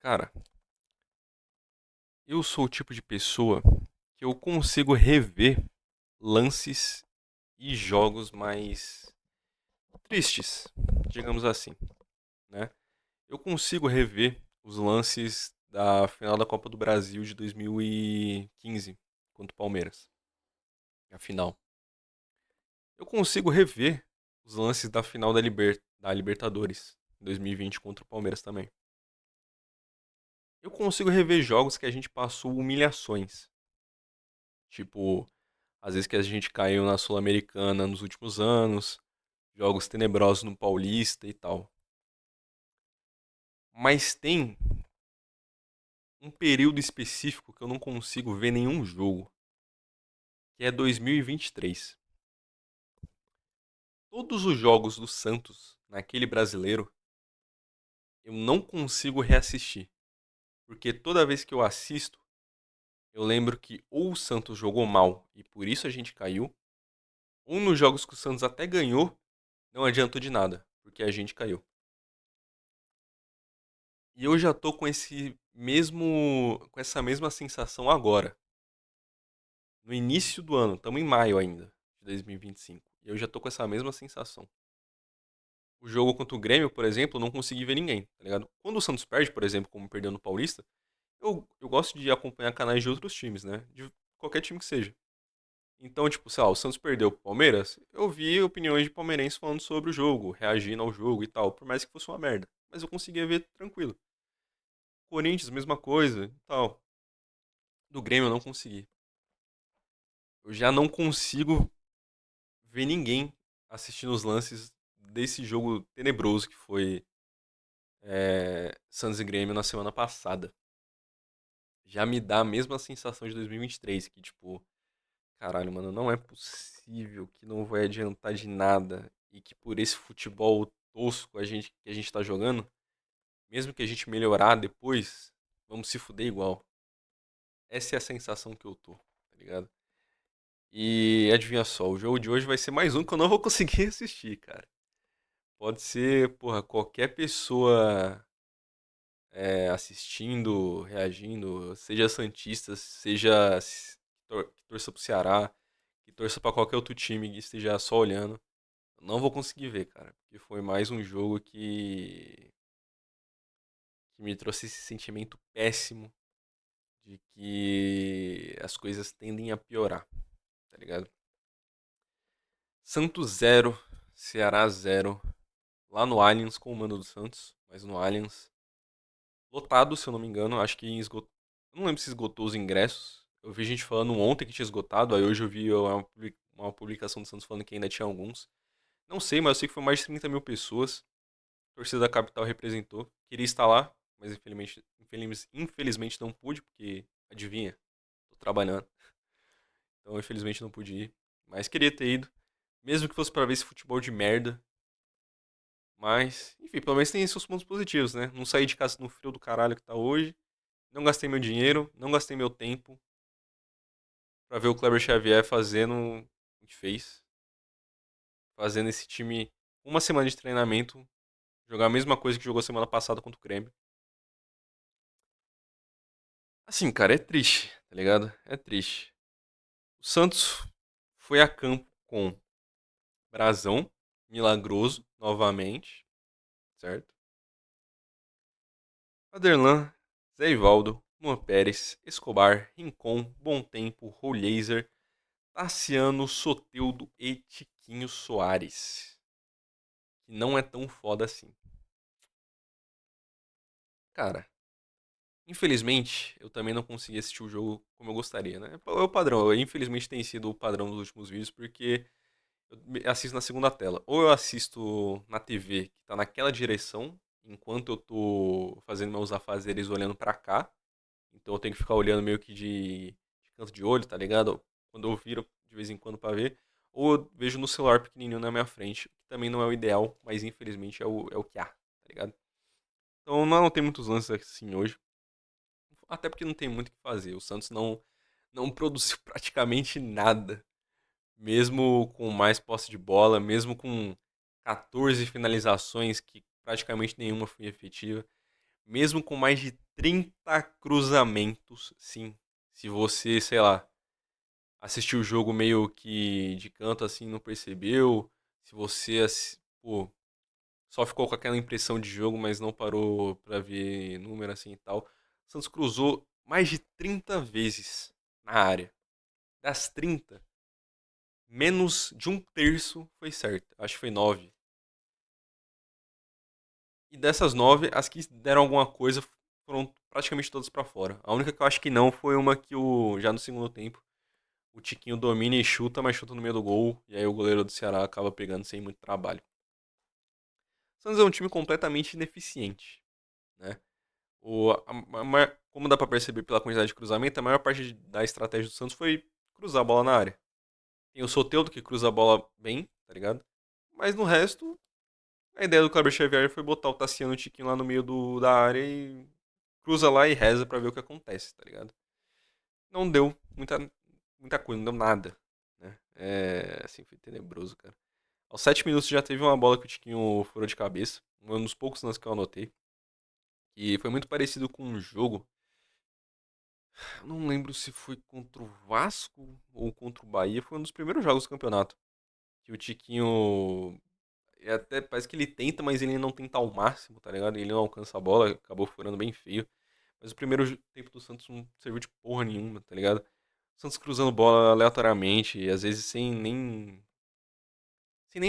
Cara, eu sou o tipo de pessoa que eu consigo rever lances e jogos mais tristes, digamos assim, né? Eu consigo rever os lances da final da Copa do Brasil de 2015 contra o Palmeiras, a final. Eu consigo rever os lances da final da Libertadores, em 2020 contra o Palmeiras também. Eu consigo rever jogos que a gente passou humilhações, tipo às vezes que a gente caiu na Sul-Americana nos últimos anos, jogos tenebrosos no Paulista e tal. Mas tem um período específico que eu não consigo ver nenhum jogo, que é 2023. Todos os jogos do Santos naquele brasileiro eu não consigo reassistir, porque toda vez que eu assisto, eu lembro que ou o Santos jogou mal e por isso a gente caiu, ou nos jogos que o Santos até ganhou, não adiantou de nada, porque a gente caiu. E eu já tô com essa mesma sensação agora, no início do ano, estamos em maio ainda, de 2025. E eu já tô com essa mesma sensação. O jogo contra o Grêmio, por exemplo, eu não consegui ver ninguém, tá ligado? Quando o Santos perde, por exemplo, como perdeu no Paulista, eu gosto de acompanhar canais de outros times, né? De qualquer time que seja. Então, tipo, sei lá, o Santos perdeu pro Palmeiras, eu vi opiniões de palmeirenses falando sobre o jogo, reagindo ao jogo e tal, por mais que fosse uma merda. Mas eu conseguia ver tranquilo. Corinthians, mesma coisa e tal. Do Grêmio eu não consegui. Eu já não consigo ver ninguém assistindo os lances desse jogo tenebroso que foi Santos e Grêmio na semana passada. Já me dá a mesma sensação de 2023, que tipo, caralho, mano, não é possível que não vai adiantar de nada e que por esse futebol tosco que a gente tá jogando, mesmo que a gente melhorar depois, vamos se fuder igual. Essa é a sensação que eu tô, tá ligado? E adivinha só, o jogo de hoje vai ser mais um que eu não vou conseguir assistir, cara. Pode ser, porra, qualquer pessoa assistindo, reagindo, seja Santista, que torça pro Ceará, que torça pra qualquer outro time que esteja só olhando. Eu não vou conseguir ver, cara, porque foi mais um jogo que me trouxe esse sentimento péssimo de que as coisas tendem a piorar, tá ligado? Santos 0, Ceará 0, lá no Allianz com o mando do Santos, mas no Allianz. Lotado, se eu não me engano. Acho que esgotou. Eu não lembro se esgotou os ingressos. Eu vi gente falando ontem que tinha esgotado. Aí hoje eu vi uma publicação do Santos falando que ainda tinha alguns. Não sei, mas eu sei que foi mais de 30 mil pessoas. A torcida da capital representou. Queria estar lá, mas infelizmente não pude, porque adivinha, tô trabalhando. Então infelizmente não pude ir. Mas queria ter ido. Mesmo que fosse pra ver esse futebol de merda. Mas, enfim, pelo menos tem seus pontos positivos, né? Não saí de casa no frio do caralho que tá hoje. Não gastei meu dinheiro, não gastei meu tempo pra ver o Kleber Xavier fazendo o que fez. Fazendo esse time uma semana de treinamento, jogar a mesma coisa que jogou semana passada contra o Grêmio. Assim, cara, é triste, tá ligado? É triste. O Santos foi a campo com Brasão, Milagroso, novamente, certo? Aderlan, Zé Ivaldo, Luan Pérez, Escobar, Rincon, Bom Tempo, Rolhazer, Tassiano, Soteudo e Tiquinho Soares. Que não é tão foda assim. Cara, infelizmente, eu também não consegui assistir o jogo como eu gostaria, né? É o padrão. Infelizmente tem sido o padrão dos últimos vídeos, porque eu assisto na segunda tela. Ou eu assisto na TV, que tá naquela direção, enquanto eu tô fazendo meus afazeres olhando pra cá. Então eu tenho que ficar olhando meio que de canto de olho, tá ligado? Quando eu viro de vez em quando pra ver. Ou eu vejo no celular pequenininho na minha frente, que também não é o ideal, mas infelizmente é o que há, tá ligado? Então não tem muitos lances assim hoje. Até porque não tem muito o que fazer. O Santos não produziu praticamente nada. Mesmo com mais posse de bola, mesmo com 14 finalizações, que praticamente nenhuma foi efetiva. mesmo com mais de 30 cruzamentos, sim. Se você, sei lá, assistiu o jogo meio que de canto assim, não percebeu. Se você, pô, só ficou com aquela impressão de jogo, mas não parou pra ver número assim e tal. O Santos cruzou mais de 30 vezes na área. Das 30, menos de um terço foi certo. Acho que foi 9. E dessas 9, as que deram alguma coisa foram praticamente todas pra fora. A única que eu acho que não foi uma que já no segundo tempo o Tiquinho domina e chuta, mas chuta no meio do gol. E aí o goleiro do Ceará acaba pegando sem muito trabalho. O Santos é um time completamente ineficiente, né? Como dá pra perceber pela quantidade de cruzamento, a maior parte da estratégia do Santos foi cruzar a bola na área. Tem o Soteldo que cruza a bola bem, tá ligado? Mas no resto, a ideia do Kleber Xavier foi botar o Tassiano e o Tiquinho lá no meio da área e cruza lá e reza pra ver o que acontece, tá ligado? Não deu muita coisa, não deu nada, né? É, assim, foi tenebroso, cara. Aos 7 minutos já teve uma bola que o Tiquinho furou de cabeça, um dos poucos lances que eu anotei. E foi muito parecido com um jogo. Eu não lembro se foi contra o Vasco ou contra o Bahia. Foi um dos primeiros jogos do campeonato. Que o Tiquinho. Até parece que ele tenta, mas ele não tenta ao máximo, tá ligado? Ele não alcança a bola, acabou furando bem feio. Mas o primeiro tempo do Santos não serviu de porra nenhuma, tá ligado? O Santos cruzando bola aleatoriamente, e às vezes sem nem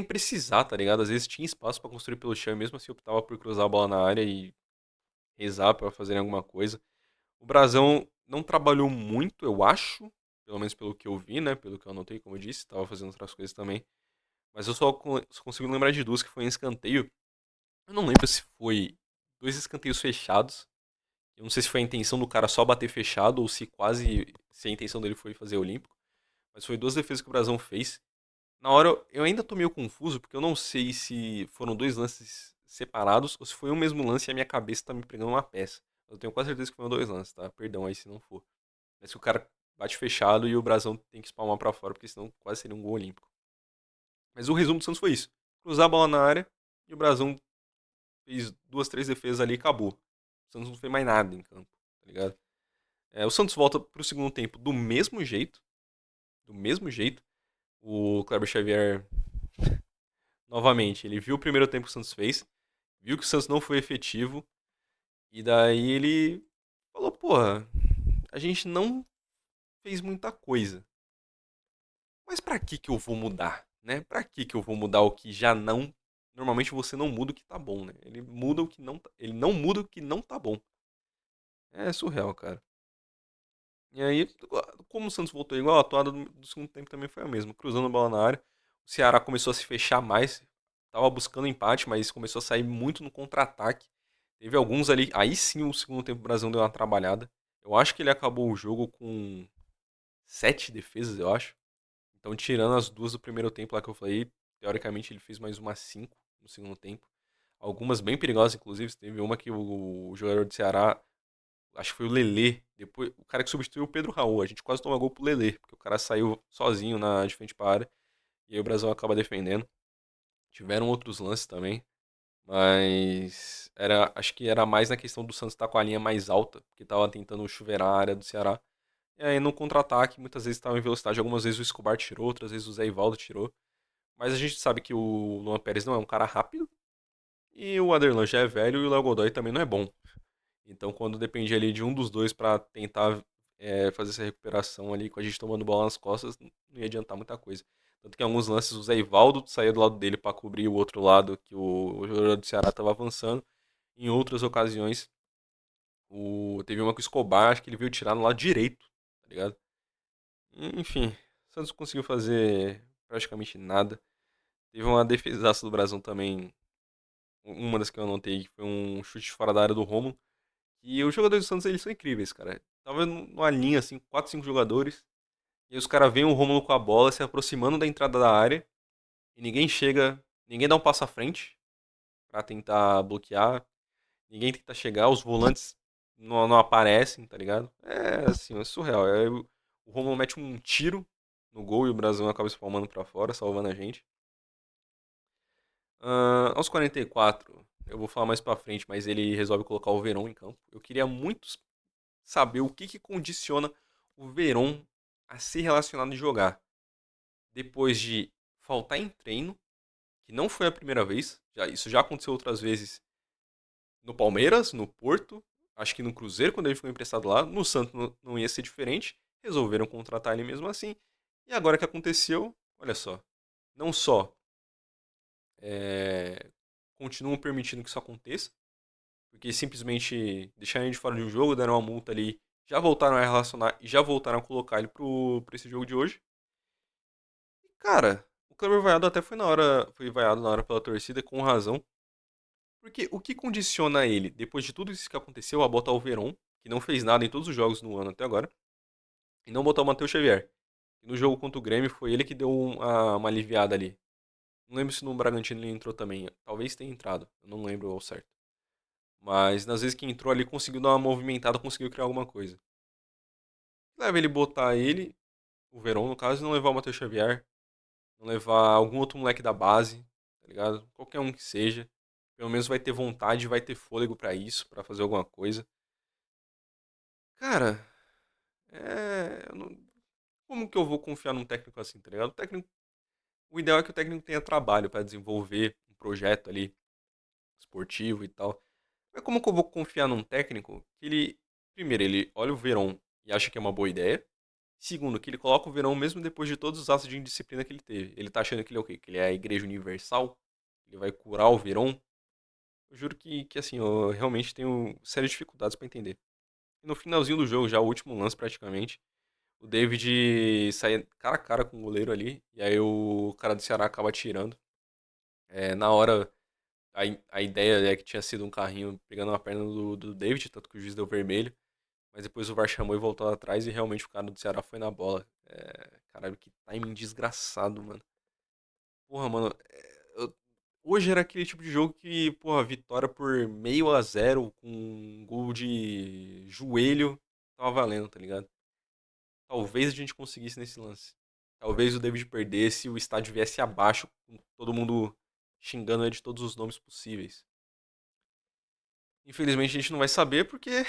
precisar, tá ligado? Às vezes tinha espaço pra construir pelo chão, e mesmo assim optava por cruzar a bola na área e rezar pra fazerem alguma coisa. O Brasão não trabalhou muito, eu acho, pelo menos pelo que eu vi, né? Pelo que eu anotei, como eu disse, tava fazendo outras coisas também. Mas eu só consigo lembrar de duas que foi em escanteio. Eu não lembro se foi dois escanteios fechados. Eu não sei se foi a intenção do cara só bater fechado ou se a intenção dele foi fazer olímpico. Mas foi duas defesas que o Brasão fez. Na hora eu ainda tô meio confuso, porque eu não sei se foram dois lances separados ou se foi um mesmo lance e a minha cabeça tá me pregando uma peça. Eu tenho quase certeza que foram dois lances, tá? Perdão aí se não for. Mas que o cara bate fechado e o Brasão tem que espalmar pra fora, porque senão quase seria um gol olímpico. Mas o resumo do Santos foi isso. Cruzar a bola na área e o Brasão fez duas, três defesas ali e acabou. O Santos não fez mais nada em campo, tá ligado? O Santos volta pro segundo tempo do mesmo jeito. Do mesmo jeito. O Kleber Xavier, novamente, ele viu o primeiro tempo que o Santos fez, viu que o Santos não foi efetivo, e daí ele falou, porra, a gente não fez muita coisa. Mas pra que eu vou mudar, né? Pra que eu vou mudar o que já não... Normalmente você não muda o que tá bom, né? Ele muda o que não tá... Ele não muda o que não tá bom. É surreal, cara. E aí, como o Santos voltou igual, a atuada do segundo tempo também foi a mesma. Cruzando a bola na área. O Ceará começou a se fechar mais. Tava buscando empate, mas começou a sair muito no contra-ataque. Teve alguns ali. Aí sim o segundo tempo o Brasil deu uma trabalhada. Eu acho que ele acabou o jogo com 7 defesas, eu acho. Então, tirando as duas do primeiro tempo lá que eu falei, teoricamente ele fez mais umas 5 no segundo tempo. Algumas bem perigosas, inclusive. Teve uma que o jogador do Ceará, acho que foi o Lelê, depois, o cara que substituiu o Pedro Raul. A gente quase tomou gol pro Lelê, porque o cara saiu sozinho de frente para a área. E aí o Brasil acaba defendendo. Tiveram outros lances também. Mas acho que era mais na questão do Santos estar com a linha mais alta, porque estava tentando chuveirar a área do Ceará. E aí no contra-ataque, muitas vezes estava em velocidade. Algumas vezes o Escobar tirou, outras vezes o Zé Ivaldo tirou. Mas a gente sabe que o Luan Pérez não é um cara rápido. E o Aderlan já é velho e o Léo Godoy também não é bom. Então quando dependia ali de um dos dois para tentar fazer essa recuperação ali com a gente tomando bola nas costas, não ia adiantar muita coisa. Tanto que em alguns lances o Zé Ivaldo saía do lado dele para cobrir o outro lado que o jogador do Ceará estava avançando. Em outras ocasiões, teve uma com o Escobar, acho que ele veio tirar no lado direito, tá ligado? Enfim, o Santos conseguiu fazer praticamente nada. Teve uma defesaça do Brasil também, uma das que eu anotei, que foi um chute fora da área do Romulo. E os jogadores do Santos, eles são incríveis, cara. Tava numa linha, assim, 4 5 jogadores. E os caras veem o Romulo com a bola se aproximando da entrada da área. E ninguém chega, ninguém dá um passo à frente pra tentar bloquear. Ninguém tenta chegar, os volantes não aparecem, tá ligado? É, assim, é surreal. O Romulo mete um tiro no gol e o Brasil acaba espalmando pra fora, salvando a gente. Aos 44, eu vou falar mais pra frente, mas ele resolve colocar o Verón em campo. Eu queria muito saber o que que condiciona o Verón a ser relacionado e jogar. Depois de faltar em treino, que não foi a primeira vez, isso já aconteceu outras vezes no Palmeiras, no Porto, acho que no Cruzeiro, quando ele foi emprestado lá, no Santos não ia ser diferente, resolveram contratar ele mesmo assim, e agora que aconteceu, olha só, não só é, continuam permitindo que isso aconteça, porque simplesmente deixaram ele de fora de um jogo, deram uma multa ali, já voltaram a relacionar e já voltaram a colocar ele pra esse jogo de hoje. E, cara, o Kleber Vaiado até foi vaiado na hora pela torcida, com razão. Porque o que condiciona ele, depois de tudo isso que aconteceu, a botar o Verón, que não fez nada em todos os jogos no ano até agora, e não botar o Matheus Xavier. E no jogo contra o Grêmio foi ele que deu uma aliviada ali. Não lembro se no Bragantino ele entrou também. Talvez tenha entrado, eu não lembro ao certo. Mas nas vezes que entrou ali, conseguiu dar uma movimentada, conseguiu criar alguma coisa. Leva ele botar ele, o Verón no caso, e não levar o Matheus Xavier, não levar algum outro moleque da base, tá ligado? Qualquer um que seja. Pelo menos vai ter vontade, vai ter fôlego pra isso, pra fazer alguma coisa. Cara, como que eu vou confiar num técnico assim, tá ligado? O ideal é que o técnico tenha trabalho pra desenvolver um projeto ali esportivo e tal. Mas como que eu vou confiar num técnico que ele, primeiro, ele olha o Verón e acha que é uma boa ideia. Segundo, que ele coloca o Verón mesmo depois de todos os atos de indisciplina que ele teve. Ele tá achando que ele é o quê? Que ele é a igreja universal? Ele vai curar o Verón? Eu juro que assim, eu realmente tenho sérias dificuldades pra entender. E no finalzinho do jogo, já o último lance praticamente, o David sai cara a cara com o goleiro ali, e aí o cara do Ceará acaba tirando. Na hora, a ideia é que tinha sido um carrinho pegando a perna do David, tanto que o juiz deu vermelho, mas depois o VAR chamou e voltou atrás, e realmente o cara do Ceará foi na bola. Caralho, que timing desgraçado, mano. Porra, mano, hoje era aquele tipo de jogo que, porra, vitória por meio a zero com um gol de joelho tava valendo, tá ligado? Talvez a gente conseguisse nesse lance. Talvez o David perdesse e o estádio viesse abaixo, com todo mundo xingando ele de todos os nomes possíveis. Infelizmente a gente não vai saber porque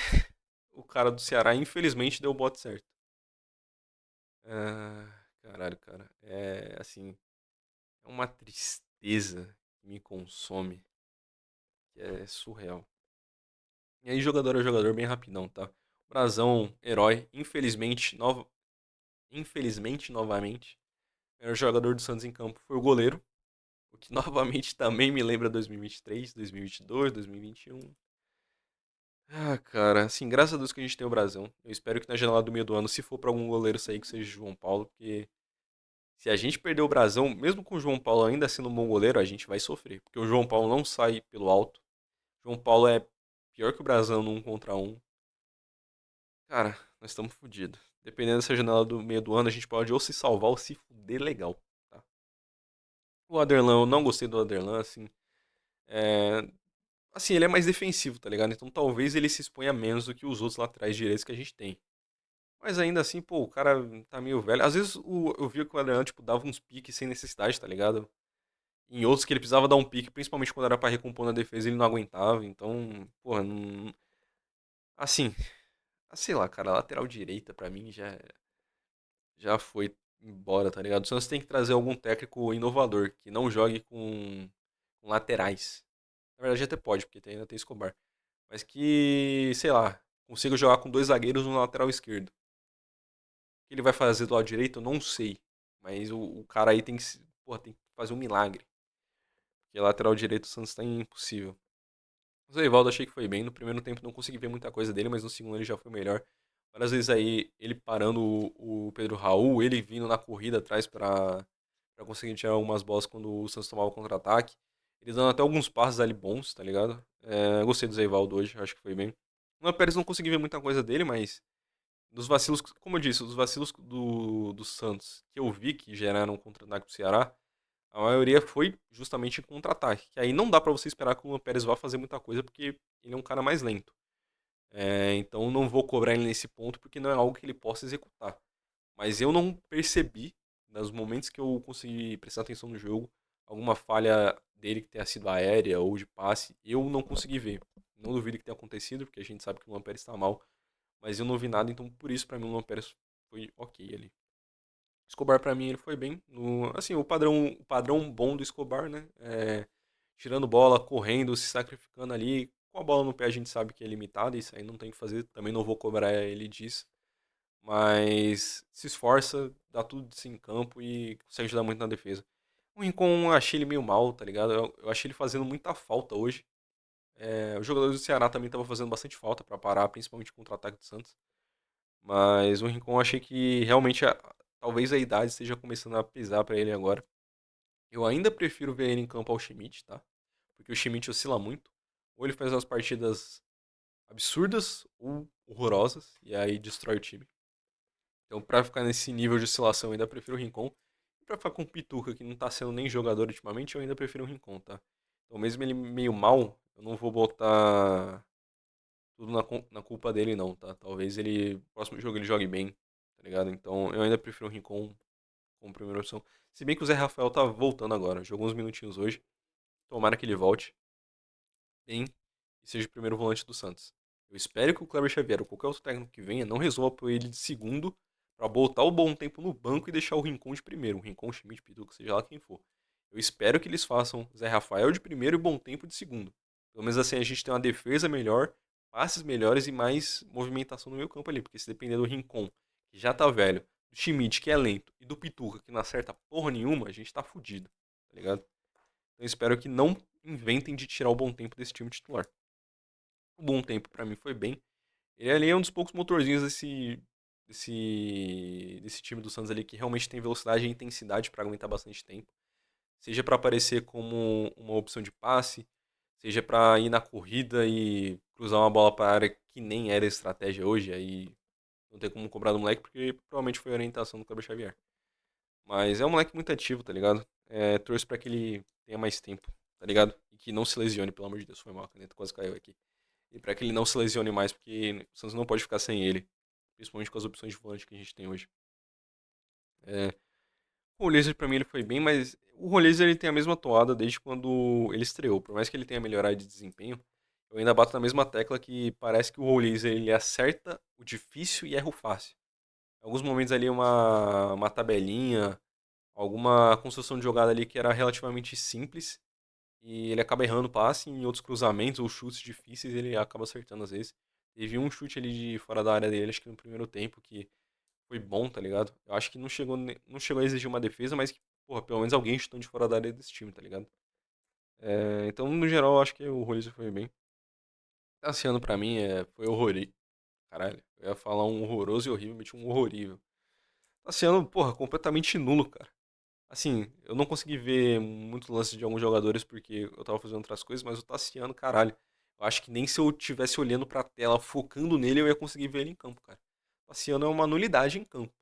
o cara do Ceará, infelizmente, deu o bote certo. Caralho, cara. É assim, é uma tristeza que me consome, que é surreal. E aí, jogador a jogador, bem rapidão, tá? O Brazão, herói, infelizmente, novamente, o melhor jogador do Santos em campo foi o goleiro. O que novamente também me lembra 2023, 2022, 2021. Cara, assim, graças a Deus que a gente tem o Brasão. Eu espero que na janela do meio do ano, se for pra algum goleiro sair, que seja o João Paulo, porque se a gente perder o Brasão, mesmo com o João Paulo ainda sendo um bom goleiro, a gente vai sofrer. Porque o João Paulo não sai pelo alto. O João Paulo é pior que o Brasão no 1 contra 1. Cara, nós estamos fodidos. Dependendo dessa janela do meio do ano, a gente pode ou se salvar ou se fuder legal, tá? O Aderlan, eu não gostei do Aderlan, assim. É, Assim, ele é mais defensivo, tá ligado? Então talvez ele se exponha menos do que os outros laterais direitos que a gente tem. Mas ainda assim, pô, o cara tá meio velho. Às vezes eu via que o Adriano, tipo, dava uns piques sem necessidade, tá ligado? Em outros que ele precisava dar um pique, principalmente quando era pra recompor na defesa, ele não aguentava. Então, porra, não... Assim, sei lá, cara, a lateral direita pra mim já foi embora, tá ligado? O Santos tem que trazer algum técnico inovador, que não jogue com laterais. Na verdade até pode, porque ainda tem Escobar. Mas que, sei lá, consiga jogar com dois zagueiros no lateral esquerdo. O que ele vai fazer do lado direito, eu não sei. Mas o cara aí porra, tem que fazer um milagre. Porque lateral direito o Santos tá impossível. O Zé Ivaldo achei que foi bem. No primeiro tempo não consegui ver muita coisa dele, mas no segundo ele já foi melhor. Várias vezes aí ele parando o Pedro Raul, ele vindo na corrida atrás pra conseguir tirar algumas bolas quando o Santos tomava o contra-ataque. Ele dando até alguns passes ali bons, tá ligado? Gostei do Zé Ivaldo hoje, acho que foi bem. O Luan Pérez não consegui ver muita coisa dele, mas dos vacilos, como eu disse, os vacilos do Santos que eu vi que geraram um contra-ataque pro Ceará, a maioria foi justamente em contra-ataque. Que aí não dá pra você esperar que o Luan Pérez vá fazer muita coisa, porque ele é um cara mais lento. Então não vou cobrar ele nesse ponto, porque não é algo que ele possa executar. Mas eu não percebi, nos momentos que eu consegui prestar atenção no jogo, alguma falha dele que tenha sido aérea ou de passe, eu não consegui ver. Não duvido que tenha acontecido, porque a gente sabe que o Luan Pérez está mal, mas eu não vi nada, então por isso pra mim o Luan Pérez foi ok ali. Escobar pra mim ele foi bem, assim, o padrão bom do Escobar, né? Tirando bola, correndo, se sacrificando ali, com a bola no pé a gente sabe que é limitado, isso aí não tem o que fazer, também não vou cobrar ele disso, mas se esforça, dá tudo de si em campo e consegue ajudar muito na defesa. O Rincon eu achei ele meio mal, tá ligado? Eu achei ele fazendo muita falta hoje. Os jogadores do Ceará também estavam fazendo bastante falta pra parar, principalmente contra o ataque do Santos. Mas o Rincon eu achei que realmente talvez a idade esteja começando a pesar pra ele agora. Eu ainda prefiro ver ele em campo ao Schmidt, tá? Porque o Schmidt oscila muito. Ou ele faz umas partidas absurdas ou horrorosas e aí destrói o time. Então, pra ficar nesse nível de oscilação, eu ainda prefiro o Rincon. E pra ficar com o Pituca, que não tá sendo nem jogador ultimamente, eu ainda prefiro o Rincon, tá? Então, mesmo ele meio mal, eu não vou botar tudo na culpa dele, não, tá? Talvez ele, no próximo jogo, ele jogue bem, tá ligado? Então, eu ainda prefiro o Rincon como primeira opção. Se bem que o Zé Rafael tá voltando agora, jogou uns minutinhos hoje. Tomara que ele volte bem e seja o primeiro volante do Santos. Eu espero que o Kleber Xavier ou qualquer outro técnico que venha não resolva pôr ele de segundo para botar o bom tempo no banco e deixar o Rincon de primeiro. O Rincon, Schmidt, Pituca, seja lá quem for. Eu espero que eles façam Zé Rafael de primeiro e bom tempo de segundo. Pelo menos assim a gente tem uma defesa melhor, passes melhores e mais movimentação no meio campo ali. Porque se depender do Rincon, que já tá velho, do Schmidt, que é lento, e do Pituca, que não acerta porra nenhuma, a gente tá fudido. Tá ligado? Então eu espero que não inventem de tirar o bom tempo desse time titular. O bom tempo pra mim foi bem. Ele ali é um dos poucos motorzinhos desse time do Santos ali que realmente tem velocidade e intensidade pra aguentar bastante tempo. Seja pra aparecer como uma opção de passe, seja pra ir na corrida e cruzar uma bola pra área que nem era estratégia hoje, aí não tem como cobrar do moleque porque provavelmente foi a orientação do Kleber Xavier. Mas é um moleque muito ativo, tá ligado? Torço pra que ele tenha mais tempo, tá ligado? E que não se lesione, pelo amor de Deus, foi mal, a caneta quase caiu aqui. E pra que ele não se lesione mais, porque o Santos não pode ficar sem ele. Principalmente com as opções de volante que a gente tem hoje. É, o Laser pra mim ele foi bem, mas o Rolaser ele tem a mesma toada desde quando ele estreou. Por mais que ele tenha melhorado de desempenho, eu ainda bato na mesma tecla que parece que o Rolaser ele acerta o difícil e erra o fácil. Em alguns momentos ali uma tabelinha, alguma construção de jogada ali que era relativamente simples e ele acaba errando o passe em outros cruzamentos ou chutes difíceis ele acaba acertando às vezes. Teve um chute ali de fora da área dele, acho que no primeiro tempo, que foi bom, tá ligado? Eu acho que não chegou a exigir uma defesa, mas que, porra, pelo menos alguém chutando de fora da área desse time, tá ligado? Então, no geral, eu acho que o Roliço foi bem. Tassiano, pra mim, foi horrorível. Caralho, eu ia falar um horroroso e horrível, meti um horrorível. Tassiano, porra, completamente nulo, cara. Assim, eu não consegui ver muito lance de alguns jogadores porque eu tava fazendo outras coisas, mas o Tassiano, caralho. Eu acho que nem se eu tivesse olhando pra tela, focando nele, eu ia conseguir ver ele em campo, cara. O Tassiano é uma nulidade em campo.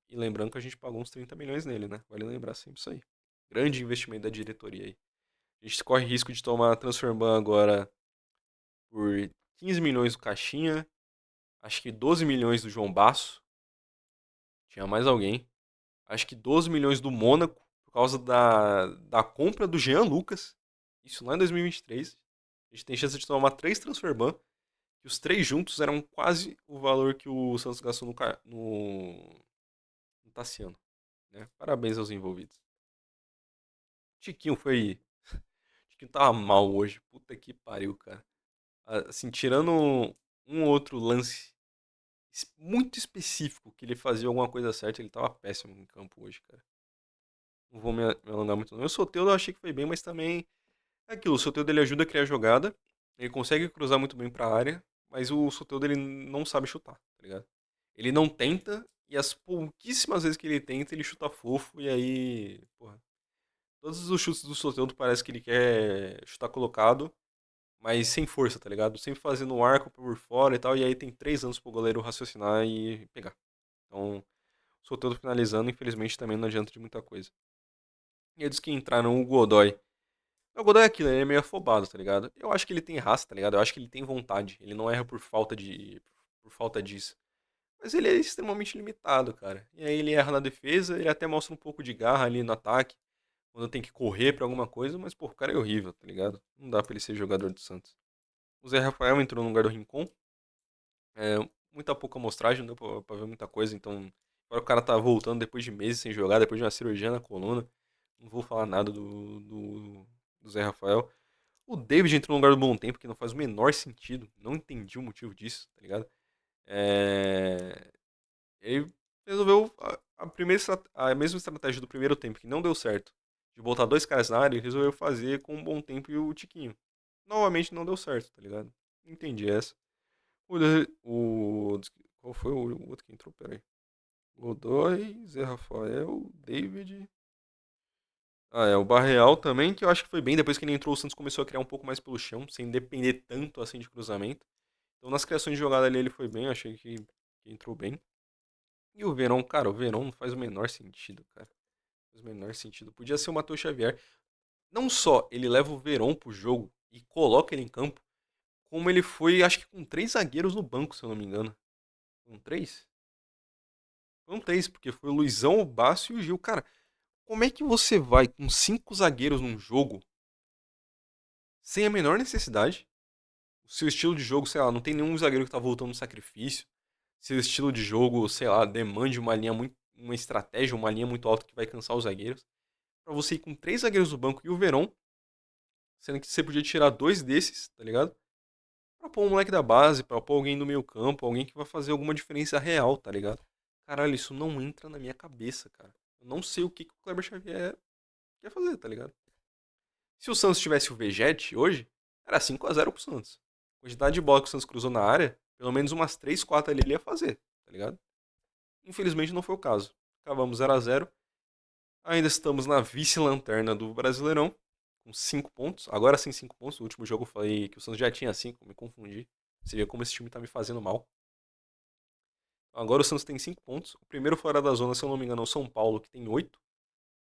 E lembrando que a gente pagou uns 30 milhões nele, né? Vale lembrar sempre isso aí. Grande investimento da diretoria aí. A gente corre risco de tomar a Transferban agora por 15 milhões do Caixinha, acho que 12 milhões do João Basso, tinha mais alguém. Acho que 12 milhões do Mônaco, por causa da compra do Jean Lucas. Isso lá em 2023. A gente tem chance de tomar 3 Transferban, que os três juntos eram quase o valor que o Santos gastou no Tassiano. Né? Parabéns aos envolvidos. Tiquinho foi. Tiquinho tava mal hoje. Puta que pariu, cara. Assim, tirando um outro lance muito específico que ele fazia alguma coisa certa, ele tava péssimo em campo hoje, cara. Não vou me alongar muito não. O Soteldo eu achei que foi bem, mas também é aquilo. O Soteldo ele ajuda a criar jogada, ele consegue cruzar muito bem pra área, mas o Soteldo ele não sabe chutar, tá ligado? Ele não tenta, e as pouquíssimas vezes que ele tenta, ele chuta fofo, e aí, porra, todos os chutes do Soteldo parece que ele quer chutar colocado, mas sem força, tá ligado? Sempre fazendo um arco por fora e tal, e aí tem 3 anos pro goleiro raciocinar e pegar. Então, o Soteldo finalizando, infelizmente, também não adianta de muita coisa. E eles que entraram o Godoy. O Godoy é aquilo, ele é meio afobado, tá ligado? Eu acho que ele tem raça, tá ligado? Eu acho que ele tem vontade. Ele não erra por falta disso. Mas ele é extremamente limitado, cara. E aí ele erra na defesa, ele até mostra um pouco de garra ali no ataque. quando tem que correr pra alguma coisa, mas, pô, o cara é horrível, tá ligado? Não dá pra ele ser jogador do Santos. O Zé Rafael entrou no lugar do Rincon. É, muita pouca amostragem, não deu pra ver muita coisa, então. Agora o cara tá voltando depois de meses sem jogar, depois de uma cirurgia na coluna. Não vou falar nada do Zé Rafael. O David entrou no lugar do Bom Tempo, que não faz o menor sentido. Não entendi o motivo disso, tá ligado? É... Ele resolveu a mesma estratégia do primeiro tempo, que não deu certo. De botar dois caras na área, ele resolveu fazer com o Bom Tempo e o Tiquinho. Novamente não deu certo, tá ligado? Não entendi essa. O, qual foi o outro que entrou? Peraí. Godoy, Zé Rafael, David. Ah, é, o Barreal também, que eu acho que foi bem. Depois que ele entrou, o Santos começou a criar um pouco mais pelo chão, sem depender tanto assim de cruzamento. Então nas criações de jogada ali ele foi bem, eu achei que entrou bem. E o Verón, cara, o Verón não faz o menor sentido, cara. Não faz o menor sentido. Podia ser o Matheus Xavier. Não só ele leva o Verón pro jogo e coloca ele em campo, como ele foi, acho que com três zagueiros no banco, se eu não me engano. Com três? Foram três, porque foi o Luizão, o Basso e o Gil. Cara, como é que você vai com cinco zagueiros num jogo sem a menor necessidade? O seu estilo de jogo, sei lá, não tem nenhum zagueiro que tá voltando no sacrifício. Seu estilo de jogo, sei lá, demande uma linha muito. Uma estratégia, uma linha muito alta que vai cansar os zagueiros. Pra você ir com três zagueiros no banco e o Verón, sendo que você podia tirar dois desses, tá ligado? Pra pôr um moleque da base, pra pôr alguém no meio campo, alguém que vai fazer alguma diferença real, tá ligado? Caralho, isso não entra na minha cabeça, cara. Eu não sei o que o Kleber Xavier quer fazer, tá ligado? Se o Santos tivesse o Vegete hoje, era 5 a 0 pro Santos. A quantidade de bola que o Santos cruzou na área, pelo menos umas 3 4 ali ele ia fazer, tá ligado? Infelizmente não foi o caso. Acabamos 0 a 0. Ainda estamos na vice-lanterna do Brasileirão, com 5 pontos. Agora sim 5 pontos. No último jogo eu falei que o Santos já tinha 5, me confundi. Você vê como esse time tá me fazendo mal. Agora o Santos tem 5 pontos. O primeiro fora da zona, se eu não me engano, é o São Paulo, que tem 8.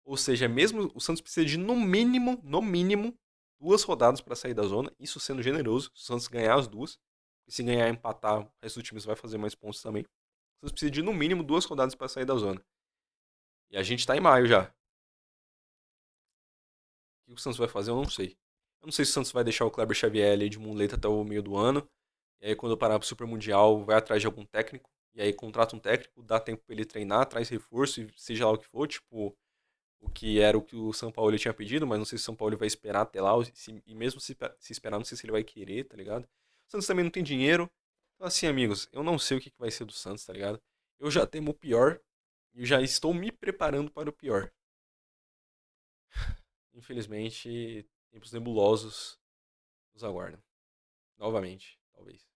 Ou seja, mesmo o Santos precisa de no mínimo, 2 rodadas para sair da zona. Isso sendo generoso, se o Santos ganhar as duas. E se ganhar e empatar, o resto do time vai fazer mais pontos também. O Santos precisa de no mínimo 2 rodadas para sair da zona. E a gente tá em maio já. O que o Santos vai fazer, eu não sei. Eu não sei se o Santos vai deixar o Kleber Xavier ali de muleta até o meio do ano. E aí, quando eu parar pro Super Mundial, vai atrás de algum técnico. E aí, contrata um técnico, dá tempo pra ele treinar, traz reforço, e seja lá o que for. Tipo, o que era o que o São Paulo tinha pedido, mas não sei se o São Paulo vai esperar até lá, e mesmo se esperar, não sei se ele vai querer, tá ligado? O Santos também não tem dinheiro. Então, assim, amigos, eu não sei o que vai ser do Santos, tá ligado? Eu já temo o pior e já estou me preparando para o pior. Infelizmente, tempos nebulosos nos aguardam. Novamente, talvez.